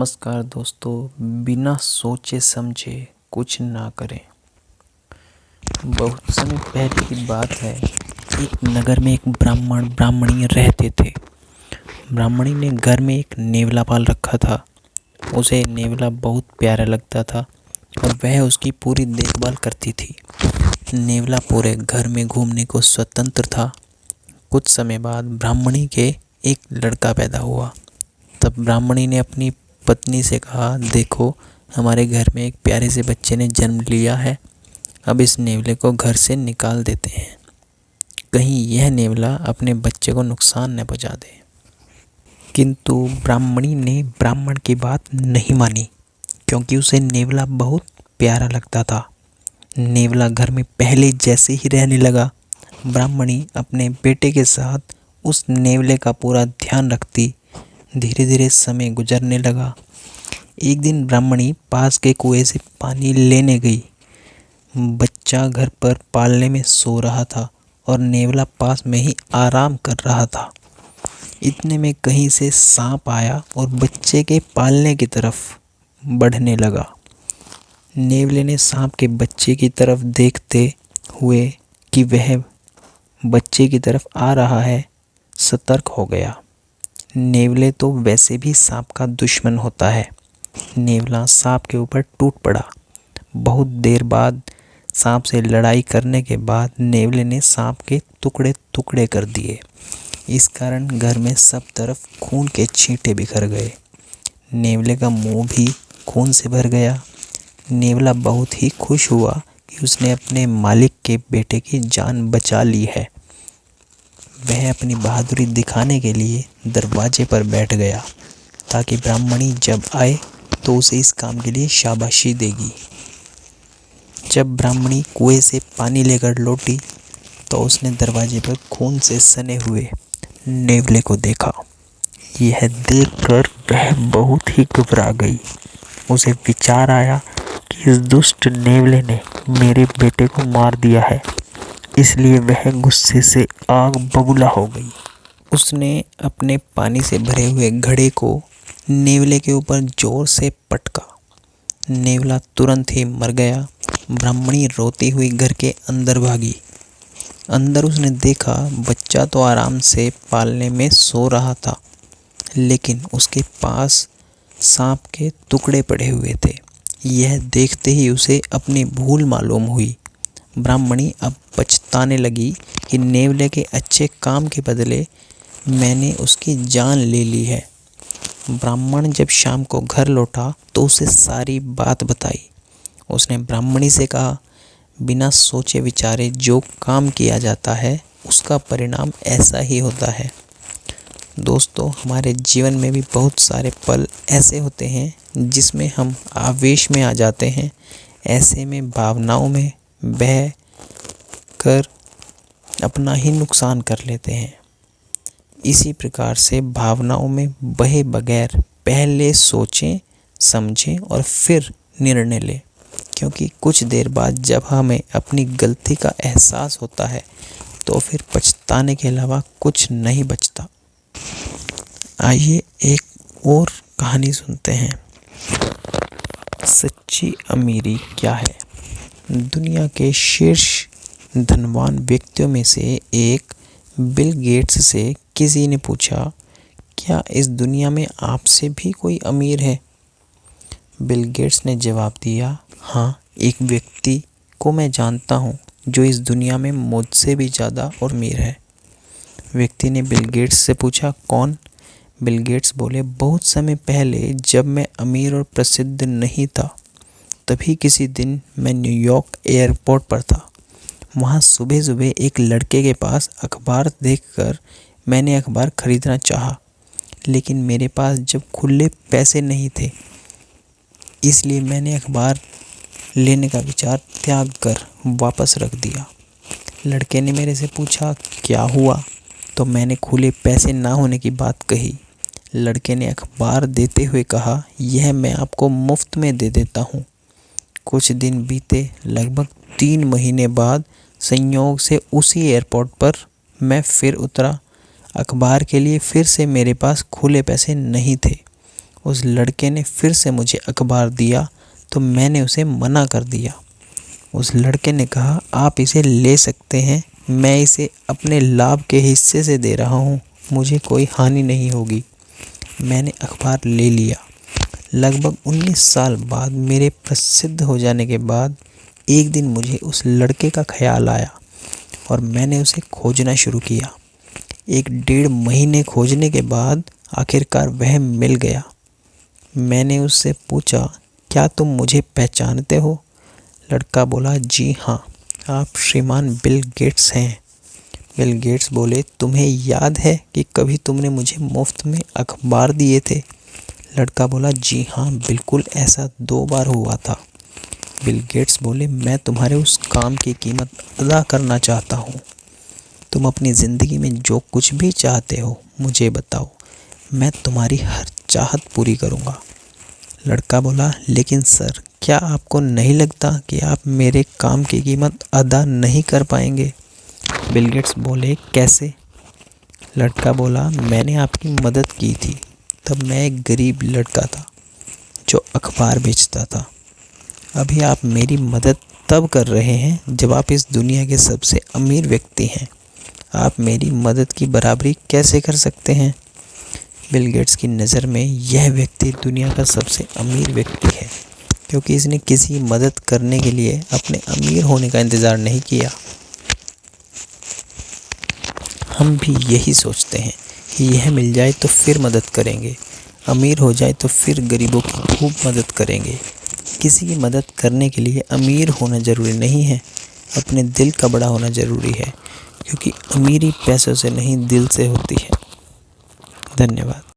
नमस्कार दोस्तों। बिना सोचे समझे कुछ ना करें। बहुत समय पहले की बात है। एक नगर में एक ब्राह्मणी रहते थे। ब्राह्मणी ने घर में एक नेवला पाल रखा था। उसे नेवला बहुत प्यारा लगता था और वह उसकी पूरी देखभाल करती थी। नेवला पूरे घर में घूमने को स्वतंत्र था। कुछ समय बाद ब्राह्मणी के एक लड़का पैदा हुआ। तब ब्राह्मणी ने अपनी पत्नी से कहा, देखो हमारे घर में एक प्यारे से बच्चे ने जन्म लिया है। अब इस नेवले को घर से निकाल देते हैं, कहीं यह नेवला अपने बच्चे को नुकसान न पहुंचा दे। किंतु ब्राह्मणी ने ब्राह्मण की बात नहीं मानी, क्योंकि उसे नेवला बहुत प्यारा लगता था। नेवला घर में पहले जैसे ही रहने लगा। ब्राह्मणी अपने बेटे के साथ उस नेवले का पूरा ध्यान रखती। धीरे धीरे समय गुजरने लगा। एक दिन ब्राह्मणी पास के कुएं से पानी लेने गई। बच्चा घर पर पालने में सो रहा था और नेवला पास में ही आराम कर रहा था। इतने में कहीं से सांप आया और बच्चे के पालने की तरफ बढ़ने लगा। नेवले ने सांप के बच्चे की तरफ देखते हुए कि वह बच्चे की तरफ आ रहा है, सतर्क हो गया। नेवले तो वैसे भी सांप का दुश्मन होता है। नेवला सांप के ऊपर टूट पड़ा। बहुत देर बाद सांप से लड़ाई करने के बाद नेवले ने सांप के टुकड़े टुकड़े कर दिए। इस कारण घर में सब तरफ खून के छींटे बिखर गए। नेवले का मुंह भी खून से भर गया। नेवला बहुत ही खुश हुआ कि उसने अपने मालिक के बेटे की जान बचा ली है। वह अपनी बहादुरी दिखाने के लिए दरवाजे पर बैठ गया, ताकि ब्राह्मणी जब आए तो उसे इस काम के लिए शाबाशी देगी। जब ब्राह्मणी कुएं से पानी लेकर लौटी तो उसने दरवाजे पर खून से सने हुए नेवले को देखा। यह देखकर वह बहुत ही घबरा गई। उसे विचार आया कि इस दुष्ट नेवले ने मेरे बेटे को मार दिया है, इसलिए वह गुस्से से आग बबूला हो गई। उसने अपने पानी से भरे हुए घड़े को नेवले के ऊपर जोर से पटका। नेवला तुरंत ही मर गया। ब्राह्मणी रोती हुई घर के अंदर भागी। अंदर उसने देखा बच्चा तो आराम से पालने में सो रहा था, लेकिन उसके पास सांप के टुकड़े पड़े हुए थे। यह देखते ही उसे अपनी भूल मालूम हुई। ब्राह्मणी अब पछताने लगी कि नेवले के अच्छे काम के बदले मैंने उसकी जान ले ली है। ब्राह्मण जब शाम को घर लौटा तो उसे सारी बात बताई। उसने ब्राह्मणी से कहा, बिना सोचे विचारे जो काम किया जाता है उसका परिणाम ऐसा ही होता है। दोस्तों, हमारे जीवन में भी बहुत सारे पल ऐसे होते हैं जिसमें हम आवेश में आ जाते हैं। ऐसे में भावनाओं में बह कर अपना ही नुकसान कर लेते हैं। इसी प्रकार से भावनाओं में बहे बगैर पहले सोचें, समझें और फिर निर्णय लें, क्योंकि कुछ देर बाद जब हमें अपनी गलती का एहसास होता है तो फिर पछताने के अलावा कुछ नहीं बचता। आइए एक और कहानी सुनते हैं। सच्ची अमीरी क्या है? दुनिया के शीर्ष धनवान व्यक्तियों में से एक बिल गेट्स से किसी ने पूछा, क्या इस दुनिया में आपसे भी कोई अमीर है? बिल गेट्स ने जवाब दिया, हाँ, एक व्यक्ति को मैं जानता हूँ जो इस दुनिया में मुझसे भी ज़्यादा और अमीर है। व्यक्ति ने बिल गेट्स से पूछा, कौन? बिल गेट्स बोले, बहुत समय पहले जब मैं अमीर और प्रसिद्ध नहीं था, तभी किसी दिन मैं न्यूयॉर्क एयरपोर्ट पर था। वहाँ सुबह सुबह एक लड़के के पास अखबार देखकर मैंने अखबार खरीदना चाहा, लेकिन मेरे पास जब खुले पैसे नहीं थे, इसलिए मैंने अखबार लेने का विचार त्याग कर वापस रख दिया। लड़के ने मेरे से पूछा, क्या हुआ? तो मैंने खुले पैसे ना होने की बात कही। लड़के ने अखबार देते हुए कहा, यह मैं आपको मुफ्त में दे देता हूँ। कुछ दिन बीते। लगभग 3 महीने बाद संयोग से उसी एयरपोर्ट पर मैं फिर उतरा। अखबार के लिए फिर से मेरे पास खुले पैसे नहीं थे उस लड़के ने फिर से मुझे अखबार दिया तो मैंने उसे मना कर दिया। उस लड़के ने कहा, आप इसे ले सकते हैं, मैं इसे अपने लाभ के हिस्से से दे रहा हूँ, मुझे कोई हानि नहीं होगी। मैंने अखबार ले लिया। लगभग 19 साल बाद मेरे प्रसिद्ध हो जाने के बाद एक दिन मुझे उस लड़के का ख्याल आया और मैंने उसे खोजना शुरू किया। 1-1.5 महीने खोजने के बाद आखिरकार वह मिल गया। मैंने उससे पूछा, क्या तुम मुझे पहचानते हो? लड़का बोला, जी हाँ, आप श्रीमान बिल गेट्स हैं। बिल गेट्स बोले, तुम्हें याद है कि कभी तुमने मुझे मुफ्त में अखबार दिए थे? लड़का बोला, जी हाँ, बिल्कुल ऐसा 2 बार हुआ था। बिल गेट्स बोले, मैं तुम्हारे उस काम की कीमत अदा करना चाहता हूँ। तुम अपनी ज़िंदगी में जो कुछ भी चाहते हो मुझे बताओ, मैं तुम्हारी हर चाहत पूरी करूँगा। लड़का बोला, लेकिन सर, क्या आपको नहीं लगता कि आप मेरे काम की कीमत अदा नहीं कर पाएंगे? बिल गेट्स बोले, कैसे? लड़का बोला, मैंने आपकी मदद की थी, तब मैं एक गरीब लड़का था जो अखबार बेचता था। अभी आप मेरी मदद तब कर रहे हैं जब आप इस दुनिया के सबसे अमीर व्यक्ति हैं। आप मेरी मदद की बराबरी कैसे कर सकते हैं? बिल गेट्स की नज़र में यह व्यक्ति दुनिया का सबसे अमीर व्यक्ति है, क्योंकि इसने किसी मदद करने के लिए अपने अमीर होने का इंतज़ार नहीं किया। हम भी यही सोचते हैं कि यह मिल जाए तो फिर मदद करेंगे, अमीर हो जाए तो फिर गरीबों की खूब मदद करेंगे। किसी की मदद करने के लिए अमीर होना ज़रूरी नहीं है, अपने दिल का बड़ा होना ज़रूरी है, क्योंकि अमीरी पैसों से नहीं, दिल से होती है। धन्यवाद।